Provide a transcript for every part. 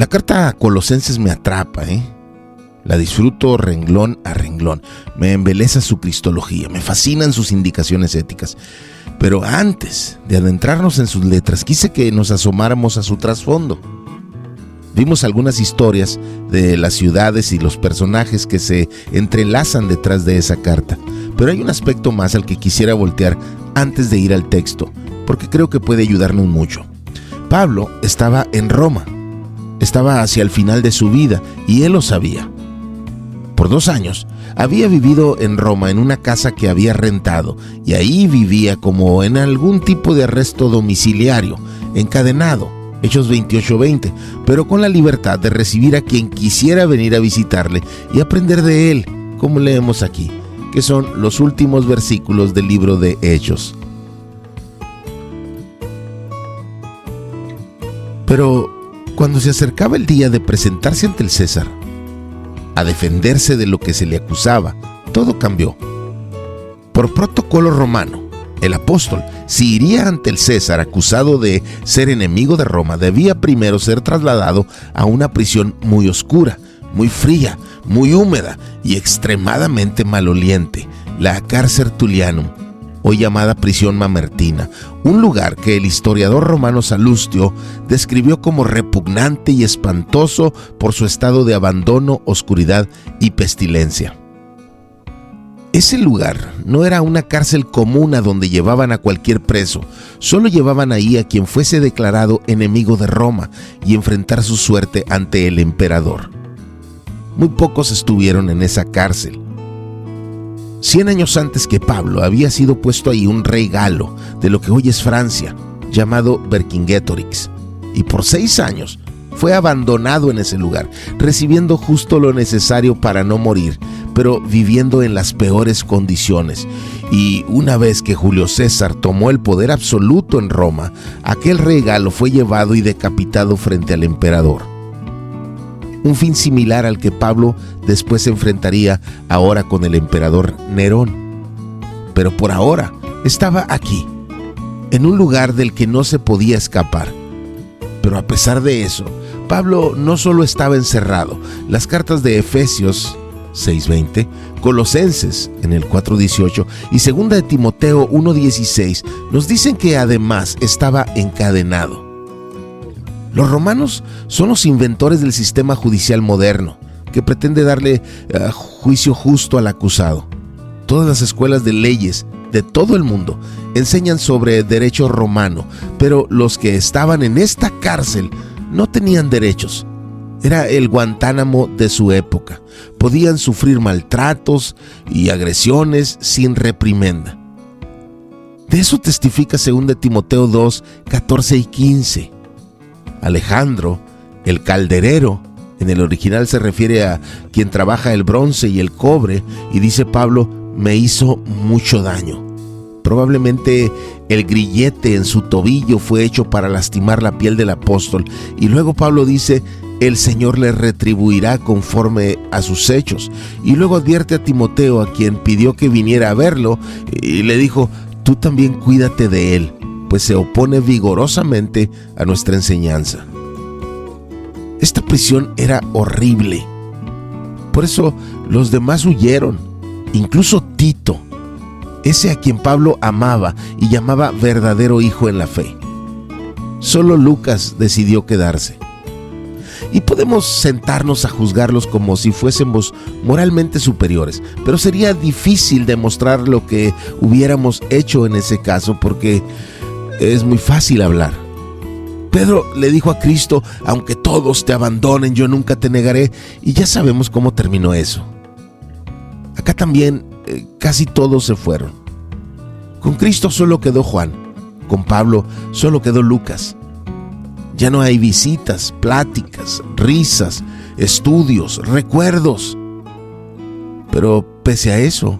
La carta a Colosenses me atrapa, La disfruto renglón a renglón. Me embeleza su cristología, me fascinan sus indicaciones éticas. Pero antes de adentrarnos en sus letras, quise que nos asomáramos a su trasfondo. Vimos algunas historias de las ciudades y los personajes que se entrelazan detrás de esa carta. Pero hay un aspecto más al que quisiera voltear antes de ir al texto, porque creo que puede ayudarnos mucho. Pablo estaba en Roma. Estaba hacia el final de su vida y él lo sabía. Por 2 años había vivido en Roma en una casa que había rentado y ahí vivía como en algún tipo de arresto domiciliario, encadenado, Hechos 28:20, pero con la libertad de recibir a quien quisiera venir a visitarle y aprender de él, como leemos aquí, que son los últimos versículos del libro de Hechos. Pero cuando se acercaba el día de presentarse ante el César, a defenderse de lo que se le acusaba, todo cambió. Por protocolo romano, el apóstol, si iría ante el César acusado de ser enemigo de Roma, debía primero ser trasladado a una prisión muy oscura, muy fría, muy húmeda y extremadamente maloliente, la Carcer Tullianum, hoy llamada prisión mamertina, un lugar que el historiador romano Salustio describió como repugnante y espantoso por su estado de abandono, oscuridad y pestilencia. Ese lugar no era una cárcel común a donde llevaban a cualquier preso, solo llevaban ahí a quien fuese declarado enemigo de Roma y enfrentar su suerte ante el emperador. Muy pocos estuvieron en esa cárcel. 100 años antes que Pablo había sido puesto ahí un rey galo de lo que hoy es Francia, llamado Vercingetorix, y por 6 años fue abandonado en ese lugar, recibiendo justo lo necesario para no morir, pero viviendo en las peores condiciones. Y una vez que Julio César tomó el poder absoluto en Roma, aquel rey galo fue llevado y decapitado frente al emperador. Un fin similar al que Pablo después se enfrentaría ahora con el emperador Nerón. Pero por ahora estaba aquí, en un lugar del que no se podía escapar. Pero a pesar de eso, Pablo no solo estaba encerrado. Las cartas de Efesios 6:20, Colosenses en el 4:18 y 2 de Timoteo 1:16 nos dicen que además estaba encadenado. Los romanos son los inventores del sistema judicial moderno, que pretende darle juicio justo al acusado. Todas las escuelas de leyes de todo el mundo enseñan sobre derecho romano, pero los que estaban en esta cárcel no tenían derechos. Era el Guantánamo de su época. Podían sufrir maltratos y agresiones sin reprimenda. De eso testifica 2 de Timoteo 2:14 y 15. Alejandro, el calderero, en el original se refiere a quien trabaja el bronce y el cobre, y dice Pablo, me hizo mucho daño. Probablemente el grillete en su tobillo fue hecho para lastimar la piel del apóstol, y luego Pablo dice, el Señor le retribuirá conforme a sus hechos. Y luego advierte a Timoteo, a quien pidió que viniera a verlo, y le dijo, tú también cuídate de él, pues se opone vigorosamente a nuestra enseñanza. Esta prisión era horrible. Por eso los demás huyeron, incluso Tito, ese a quien Pablo amaba y llamaba verdadero hijo en la fe. Solo Lucas decidió quedarse. Y podemos sentarnos a juzgarlos como si fuésemos moralmente superiores, pero sería difícil demostrar lo que hubiéramos hecho en ese caso, porque es muy fácil hablar. Pedro le dijo a Cristo, aunque todos te abandonen, yo nunca te negaré, y ya sabemos cómo terminó eso. Acá también casi todos se fueron. Con Cristo solo quedó Juan, con Pablo solo quedó Lucas. Ya no hay visitas, pláticas, risas, estudios, recuerdos. Pero pese a eso,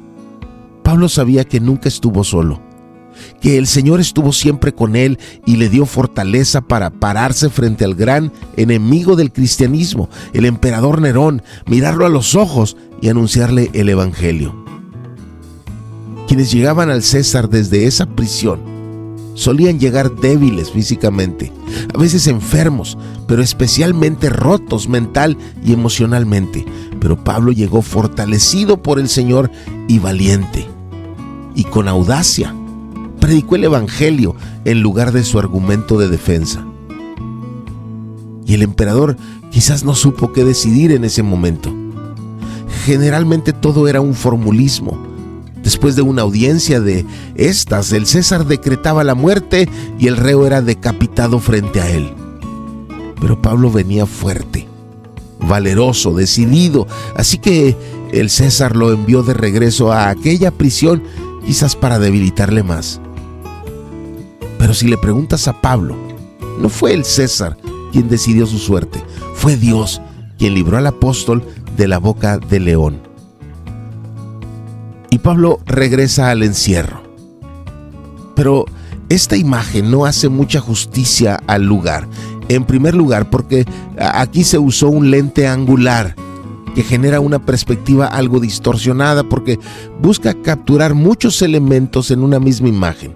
Pablo sabía que nunca estuvo solo, que el Señor estuvo siempre con él y le dio fortaleza para pararse frente al gran enemigo del cristianismo, el emperador Nerón, mirarlo a los ojos y anunciarle el evangelio. Quienes llegaban al César desde esa prisión solían llegar débiles físicamente, a veces enfermos, pero especialmente rotos mental y emocionalmente. Pero Pablo llegó fortalecido por el Señor y valiente. Y con audacia, predicó el Evangelio en lugar de su argumento de defensa. Y el emperador quizás no supo qué decidir en ese momento. Generalmente todo era un formulismo. Después de una audiencia de estas, el César decretaba la muerte y el reo era decapitado frente a él. Pero Pablo venía fuerte, valeroso, decidido, así que el César lo envió de regreso a aquella prisión, quizás para debilitarle más. Pero si le preguntas a Pablo, no fue el César quien decidió su suerte, fue Dios quien libró al apóstol de la boca del león. Y Pablo regresa al encierro. Pero esta imagen no hace mucha justicia al lugar. En primer lugar, porque aquí se usó un lente angular que genera una perspectiva algo distorsionada porque busca capturar muchos elementos en una misma imagen.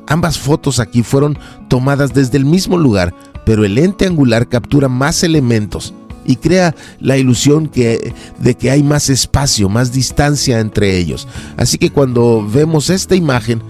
Ambas fotos aquí fueron tomadas desde el mismo lugar, pero el lente angular captura más elementos y crea la ilusión de que hay más espacio, más distancia entre ellos. Así que cuando vemos esta imagen,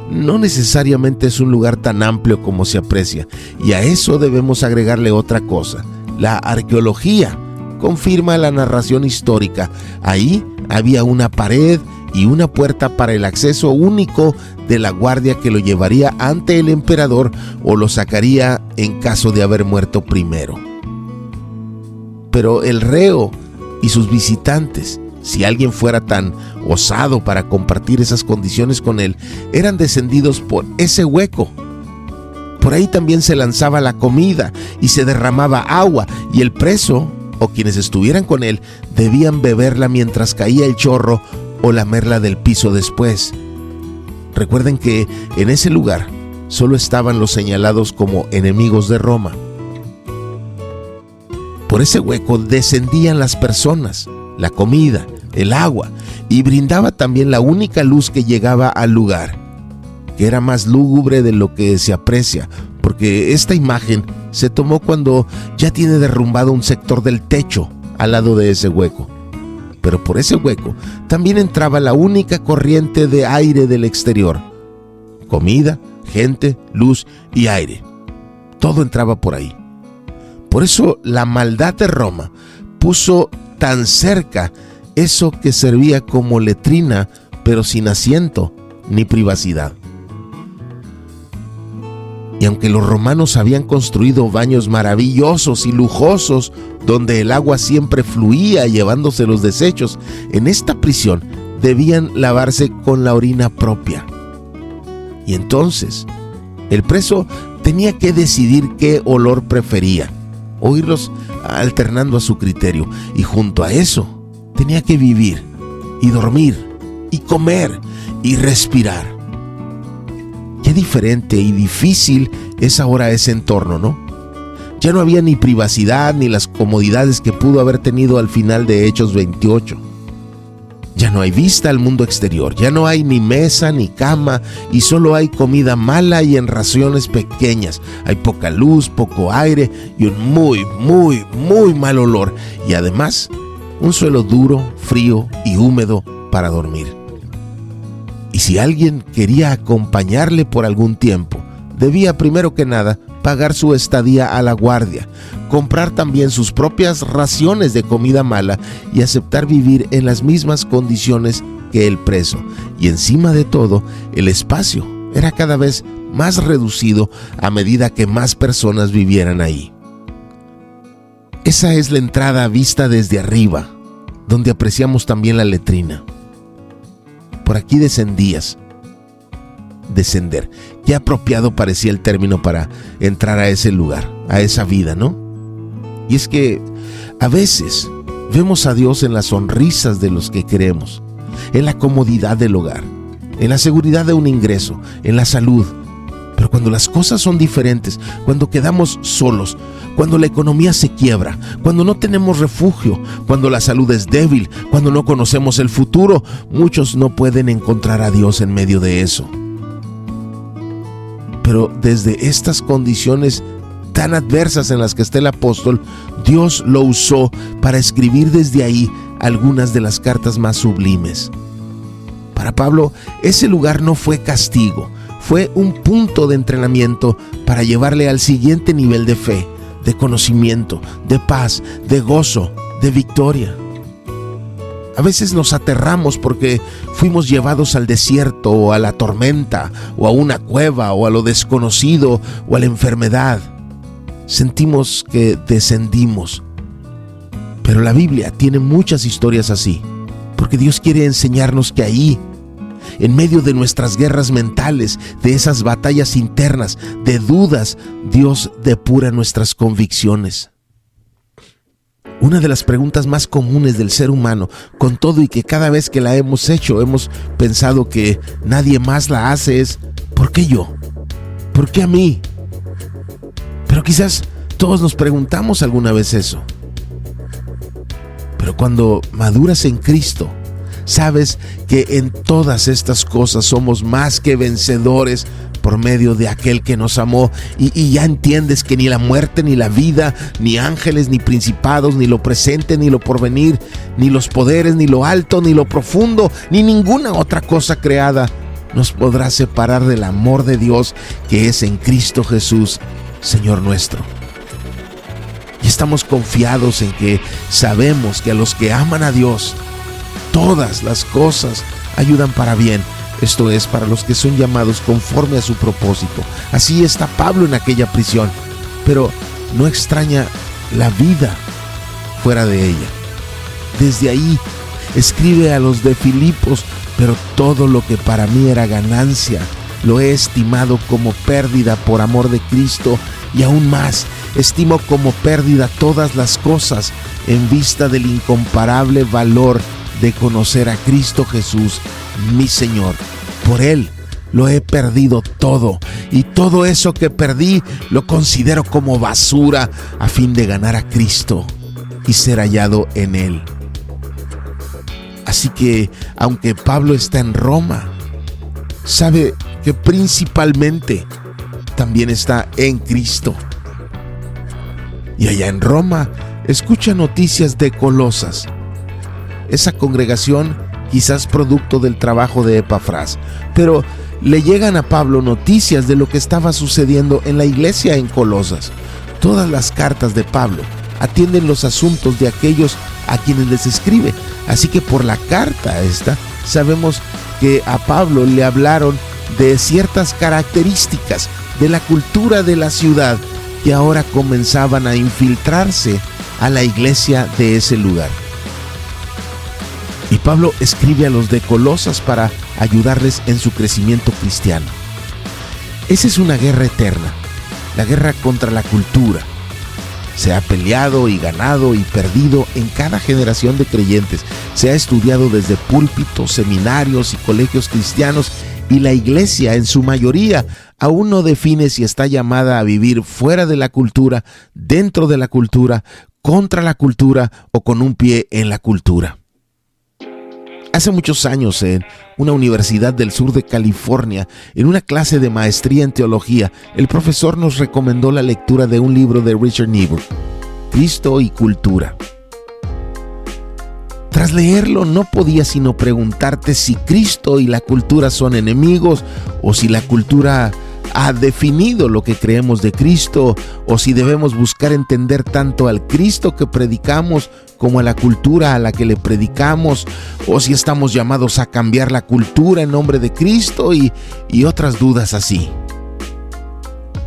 no necesariamente es un lugar tan amplio como se aprecia. Y a eso debemos agregarle otra cosa. La arqueología confirma la narración histórica. Ahí había una pared y una puerta para el acceso único de la guardia que lo llevaría ante el emperador o lo sacaría en caso de haber muerto primero. Pero el reo y sus visitantes, si alguien fuera tan osado para compartir esas condiciones con él, eran descendidos por ese hueco. Por ahí también se lanzaba la comida y se derramaba agua, y el preso o quienes estuvieran con él debían beberla mientras caía el chorro o lamerla del piso después. Recuerden que en ese lugar solo estaban los señalados como enemigos de Roma. Por ese hueco descendían las personas, la comida, el agua, y brindaba también la única luz que llegaba al lugar, que era más lúgubre de lo que se aprecia, porque esta imagen se tomó cuando ya tiene derrumbado un sector del techo al lado de ese hueco. Pero por ese hueco también entraba la única corriente de aire del exterior. Comida, gente, luz y aire. Todo entraba por ahí. Por eso la maldad de Roma puso tan cerca eso que servía como letrina, pero sin asiento ni privacidad. Y aunque los romanos habían construido baños maravillosos y lujosos, donde el agua siempre fluía llevándose los desechos, en esta prisión debían lavarse con la orina propia. Y entonces, el preso tenía que decidir qué olor prefería, o irlos alternando a su criterio, y junto a eso tenía que vivir y dormir y comer y respirar. Qué diferente y difícil es ahora ese entorno, ¿no? Ya no había ni privacidad ni las comodidades que pudo haber tenido al final de Hechos 28. Ya no hay vista al mundo exterior, ya no hay ni mesa ni cama y solo hay comida mala y en raciones pequeñas. Hay poca luz, poco aire y un muy mal olor. Y además, un suelo duro, frío y húmedo para dormir. Y si alguien quería acompañarle por algún tiempo, debía primero que nada pagar su estadía a la guardia, comprar también sus propias raciones de comida mala y aceptar vivir en las mismas condiciones que el preso. Y encima de todo, el espacio era cada vez más reducido a medida que más personas vivieran ahí. Esa es la entrada vista desde arriba, donde apreciamos también la letrina. Por aquí descendías. Descender. Qué apropiado parecía el término para entrar a ese lugar, a esa vida, ¿no? Y es que a veces vemos a Dios en las sonrisas de los que queremos, en la comodidad del hogar, en la seguridad de un ingreso, en la salud. Pero cuando las cosas son diferentes, cuando quedamos solos, cuando la economía se quiebra, cuando no tenemos refugio, cuando la salud es débil, cuando no conocemos el futuro, muchos no pueden encontrar a Dios en medio de eso. Pero desde estas condiciones tan adversas en las que está el apóstol, Dios lo usó para escribir desde ahí algunas de las cartas más sublimes. Para Pablo, ese lugar no fue castigo, fue un punto de entrenamiento para llevarle al siguiente nivel de fe, de conocimiento, de paz, de gozo, de victoria. A veces nos aterramos porque fuimos llevados al desierto o a la tormenta o a una cueva o a lo desconocido o a la enfermedad. Sentimos que descendimos. Pero la Biblia tiene muchas historias así, porque Dios quiere enseñarnos que ahí, en medio de nuestras guerras mentales, de esas batallas internas, de dudas, Dios depura nuestras convicciones. Una de las preguntas más comunes del ser humano, con todo y que cada vez que la hemos hecho hemos pensado que nadie más la hace, es ¿por qué yo? ¿Por qué a mí? Pero quizás todos nos preguntamos alguna vez eso. Pero cuando maduras en Cristo, sabes que en todas estas cosas somos más que vencedores por medio de aquel que nos amó, y ya entiendes que ni la muerte, ni la vida, ni ángeles, ni principados, ni lo presente, ni lo porvenir, ni los poderes, ni lo alto, ni lo profundo, ni ninguna otra cosa creada nos podrá separar del amor de Dios que es en Cristo Jesús, Señor nuestro. Y estamos confiados en que sabemos que a los que aman a Dios, todas las cosas ayudan para bien. Esto es, para los que son llamados conforme a su propósito. Así está Pablo en aquella prisión, pero no extraña la vida fuera de ella. Desde ahí escribe a los de Filipos: pero todo lo que para mí era ganancia, lo he estimado como pérdida por amor de Cristo, y aún más, estimo como pérdida todas las cosas en vista del incomparable valor de conocer a Cristo Jesús, mi Señor. Por Él lo he perdido todo, y todo eso que perdí lo considero como basura a fin de ganar a Cristo y ser hallado en Él. Así que, aunque Pablo está en Roma, sabe que principalmente también está en Cristo. Y allá en Roma escucha noticias de Colosas, esa congregación quizás producto del trabajo de Epafras, pero le llegan a Pablo noticias de lo que estaba sucediendo en la iglesia en Colosas. Todas las cartas de Pablo atienden los asuntos de aquellos a quienes les escribe, así que por la carta esta sabemos que a Pablo le hablaron de ciertas características de la cultura de la ciudad que ahora comenzaban a infiltrarse a la iglesia de ese lugar. Y Pablo escribe a los de Colosas para ayudarles en su crecimiento cristiano. Esa es una guerra eterna, la guerra contra la cultura. Se ha peleado y ganado y perdido en cada generación de creyentes. Se ha estudiado desde púlpitos, seminarios y colegios cristianos, y la iglesia en su mayoría aún no define si está llamada a vivir fuera de la cultura, dentro de la cultura, contra la cultura o con un pie en la cultura. Hace muchos años, en una universidad del sur de California, en una clase de maestría en teología, el profesor nos recomendó la lectura de un libro de Richard Niebuhr, Cristo y Cultura. Tras leerlo, no podía sino preguntarte si Cristo y la cultura son enemigos, o si la cultura ha definido lo que creemos de Cristo, o si debemos buscar entender tanto al Cristo que predicamos como a la cultura a la que le predicamos, o si estamos llamados a cambiar la cultura en nombre de Cristo y otras dudas así.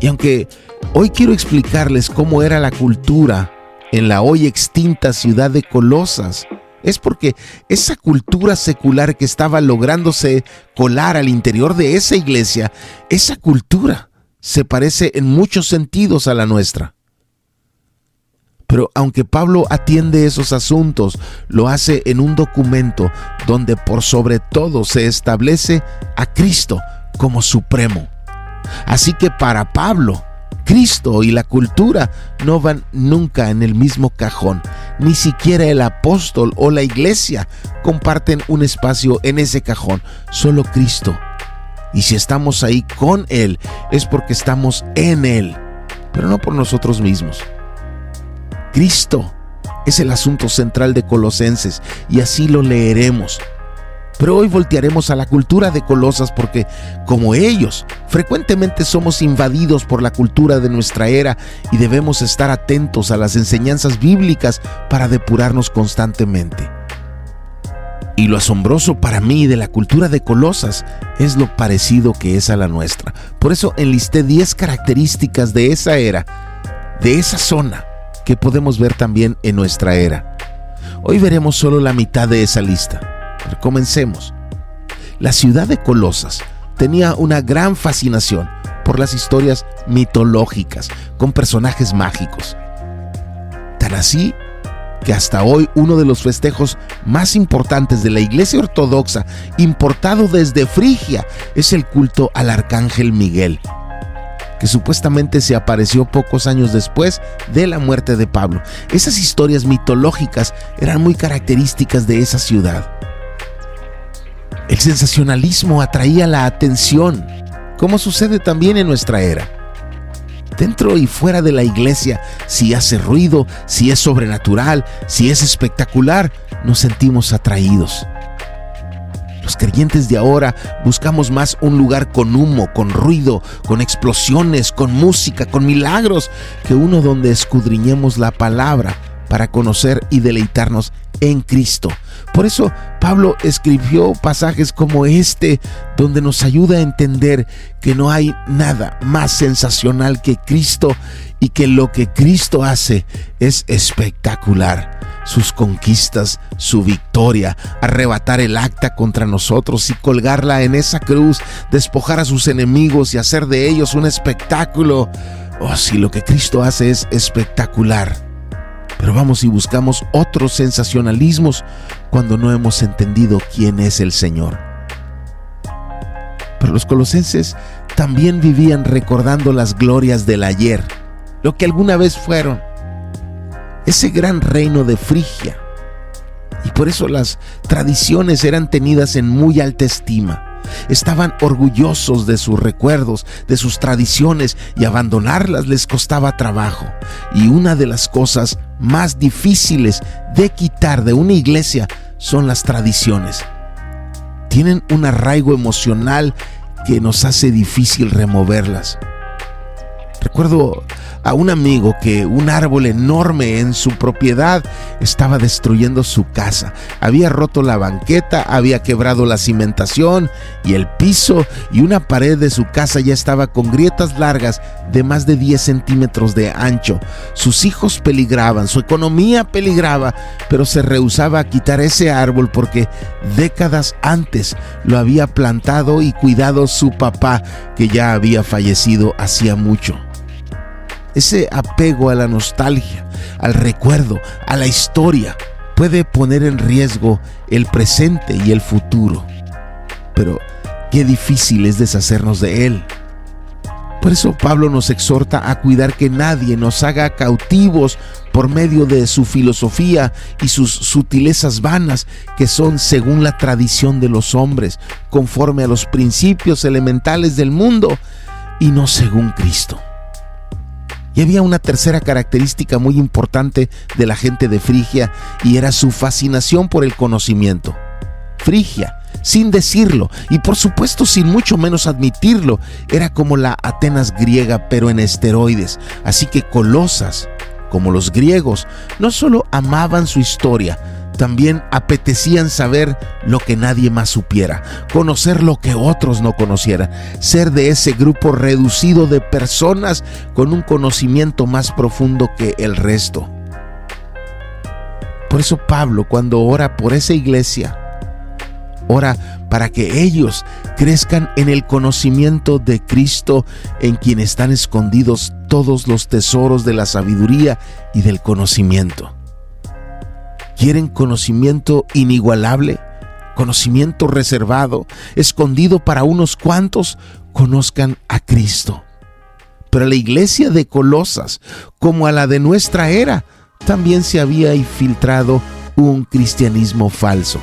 Y aunque hoy quiero explicarles cómo era la cultura en la hoy extinta ciudad de Colosas, es porque esa cultura secular que estaba lográndose colar al interior de esa iglesia, esa cultura se parece en muchos sentidos a la nuestra. Pero aunque Pablo atiende esos asuntos, lo hace en un documento donde por sobre todo se establece a Cristo como supremo. Así que para Pablo, Cristo y la cultura no van nunca en el mismo cajón. Ni siquiera el apóstol o la iglesia comparten un espacio en ese cajón. Solo Cristo Y si estamos ahí con Él, es porque estamos en Él, pero no por nosotros mismos. Cristo es el asunto central de Colosenses y así lo leeremos. Pero hoy voltearemos a la cultura de Colosas porque, como ellos, frecuentemente somos invadidos por la cultura de nuestra era y debemos estar atentos a las enseñanzas bíblicas para depurarnos constantemente. Y lo asombroso para mí de la cultura de Colosas es lo parecido que es a la nuestra. Por eso enlisté 10 características de esa era, de esa zona, que podemos ver también en nuestra era. Hoy veremos solo la mitad de esa lista. Pero comencemos. La ciudad de Colosas tenía una gran fascinación por las historias mitológicas con personajes mágicos. Tan así que hasta hoy uno de los festejos más importantes de la Iglesia Ortodoxa, importado desde Frigia, es el culto al Arcángel Miguel, que supuestamente se apareció pocos años después de la muerte de Pablo. Esas historias mitológicas eran muy características de esa ciudad. El sensacionalismo atraía la atención, como sucede también en nuestra era. Dentro y fuera de la iglesia, si hace ruido, si es sobrenatural, si es espectacular, nos sentimos atraídos. Los creyentes de ahora buscamos más un lugar con humo, con ruido, con explosiones, con música, con milagros, que uno donde escudriñemos la palabra para conocer y deleitarnos en Cristo. Por eso Pablo escribió pasajes como este, donde nos ayuda a entender que no hay nada más sensacional que Cristo y que lo que Cristo hace es espectacular. Sus conquistas, su victoria, arrebatar el acta contra nosotros y colgarla en esa cruz, despojar a sus enemigos y hacer de ellos un espectáculo. Oh, sí, lo que Cristo hace es espectacular. Pero vamos y buscamos otros sensacionalismos cuando no hemos entendido quién es el Señor. Pero los colosenses también vivían recordando las glorias del ayer, lo que alguna vez fueron, ese gran reino de Frigia. Y por eso las tradiciones eran tenidas en muy alta estima. Estaban orgullosos de sus recuerdos, de sus tradiciones, y abandonarlas les costaba trabajo. Y una de las cosas más difíciles de quitar de una iglesia son las tradiciones. Tienen un arraigo emocional que nos hace difícil removerlas. Recuerdo a un amigo que un árbol enorme en su propiedad estaba destruyendo su casa. Había roto la banqueta, había quebrado la cimentación y el piso, y una pared de su casa ya estaba con grietas largas de más de 10 centímetros de ancho. Sus hijos peligraban, su economía peligraba, pero se rehusaba a quitar ese árbol porque décadas antes lo había plantado y cuidado su papá, que ya había fallecido hacía mucho. Ese apego a la nostalgia, al recuerdo, a la historia, puede poner en riesgo el presente y el futuro. Pero qué difícil es deshacernos de él. Por eso Pablo nos exhorta a cuidar que nadie nos haga cautivos por medio de su filosofía y sus sutilezas vanas, que son según la tradición de los hombres, conforme a los principios elementales del mundo y no según Cristo. Y había una tercera característica muy importante de la gente de Frigia, y era su fascinación por el conocimiento. Frigia, sin decirlo y por supuesto sin mucho menos admitirlo, era como la Atenas griega, pero en esteroides. Así que Colosas, como los griegos, no solo amaban su historia, también apetecían saber lo que nadie más supiera, conocer lo que otros no conocieran, ser de ese grupo reducido de personas con un conocimiento más profundo que el resto. Por eso Pablo, cuando ora por esa iglesia, ora para que ellos crezcan en el conocimiento de Cristo, en quien están escondidos todos los tesoros de la sabiduría y del conocimiento. ¿Quieren conocimiento inigualable? ¿Conocimiento reservado, escondido para unos cuantos? Conozcan a Cristo. Pero a la iglesia de Colosas, como a la de nuestra era, también se había infiltrado un cristianismo falso.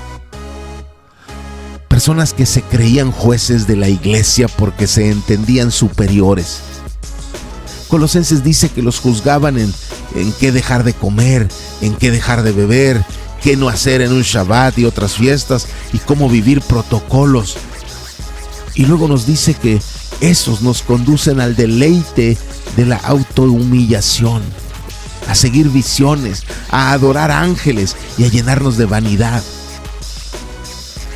personas que se creían jueces de la iglesia porque se entendían superiores. Colosenses dice que los juzgaban en qué dejar de comer, en qué dejar de beber, qué no hacer en un Shabbat y otras fiestas, y cómo vivir protocolos. Y luego nos dice que esos nos conducen al deleite de la autohumillación, a seguir visiones, a adorar ángeles y a llenarnos de vanidad.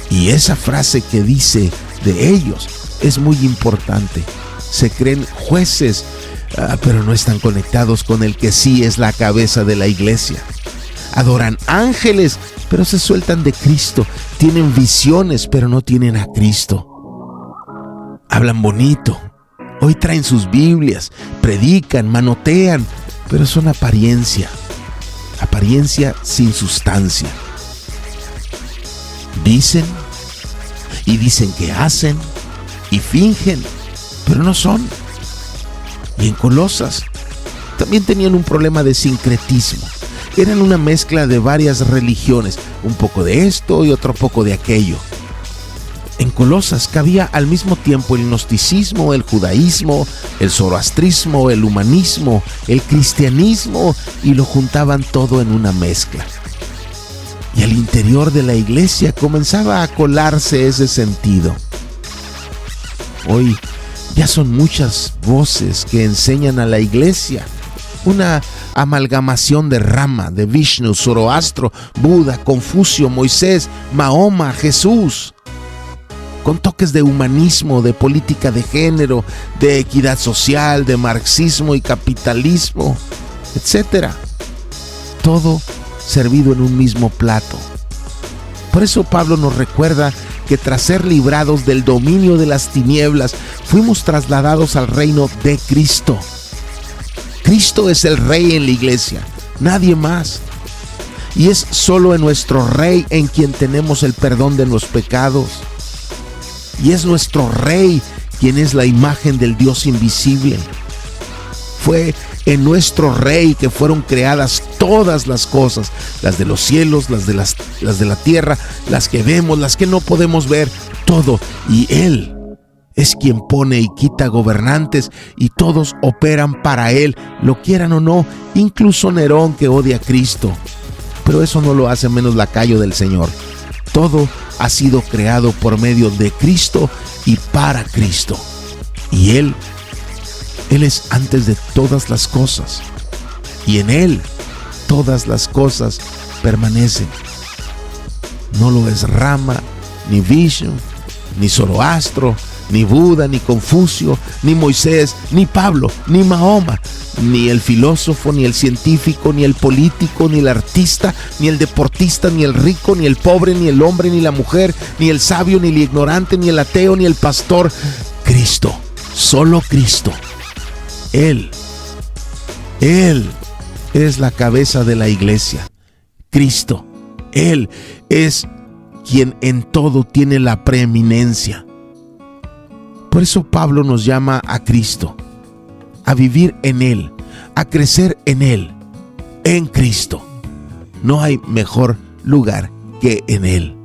Y esa frase que dice de ellos es muy importante. Se creen jueces, pero no están conectados con el que sí es la cabeza de la iglesia. Adoran ángeles, pero se sueltan de Cristo. Tienen visiones, pero no tienen a Cristo. Hablan bonito. Hoy traen sus Biblias, predican, manotean, pero son apariencia. Apariencia sin sustancia. Dicen que hacen y fingen, pero no son. Y en Colosas también tenían un problema de sincretismo. Eran una mezcla de varias religiones, un poco de esto y otro poco de aquello. En Colosas cabía al mismo tiempo el gnosticismo, el judaísmo, el zoroastrismo, el humanismo, el cristianismo, y lo juntaban todo en una mezcla. Y al interior de la iglesia comenzaba a colarse ese sentido. Hoy ya son muchas voces que enseñan a la iglesia una amalgamación de Rama, de Vishnu, Zoroastro, Buda, Confucio, Moisés, Mahoma, Jesús, con toques de humanismo, de política de género, de equidad social, de marxismo y capitalismo, etc. Todo servido en un mismo plato. Por eso Pablo nos recuerda que tras ser librados del dominio de las tinieblas, fuimos trasladados al reino de Cristo. Cristo es el Rey en la iglesia, nadie más. Y es solo en nuestro Rey en quien tenemos el perdón de los pecados. Y es nuestro Rey quien es la imagen del Dios invisible. Fue en nuestro Rey que fueron creadas todas las cosas, las de los cielos, las de la tierra, las que vemos, las que no podemos ver, todo. Y Él es quien pone y quita gobernantes, y todos operan para Él, lo quieran o no, incluso Nerón, que odia a Cristo. Pero eso no lo hace menos lacayo del Señor. Todo ha sido creado por medio de Cristo y para Cristo. Y Él es antes de todas las cosas. Y en Él todas las cosas permanecen. No lo es Rama, ni Vishnu, ni Zoroastro, ni Buda, ni Confucio, ni Moisés, ni Pablo, ni Mahoma, ni el filósofo, ni el científico, ni el político, ni el artista, ni el deportista, ni el rico, ni el pobre, ni el hombre, ni la mujer, ni el sabio, ni el ignorante, ni el ateo, ni el pastor. Cristo, solo Cristo. Él es la cabeza de la iglesia. Cristo, Él es quien en todo tiene la preeminencia. Por eso Pablo nos llama a Cristo, a vivir en Él, a crecer en Él, en Cristo. No hay mejor lugar que en Él.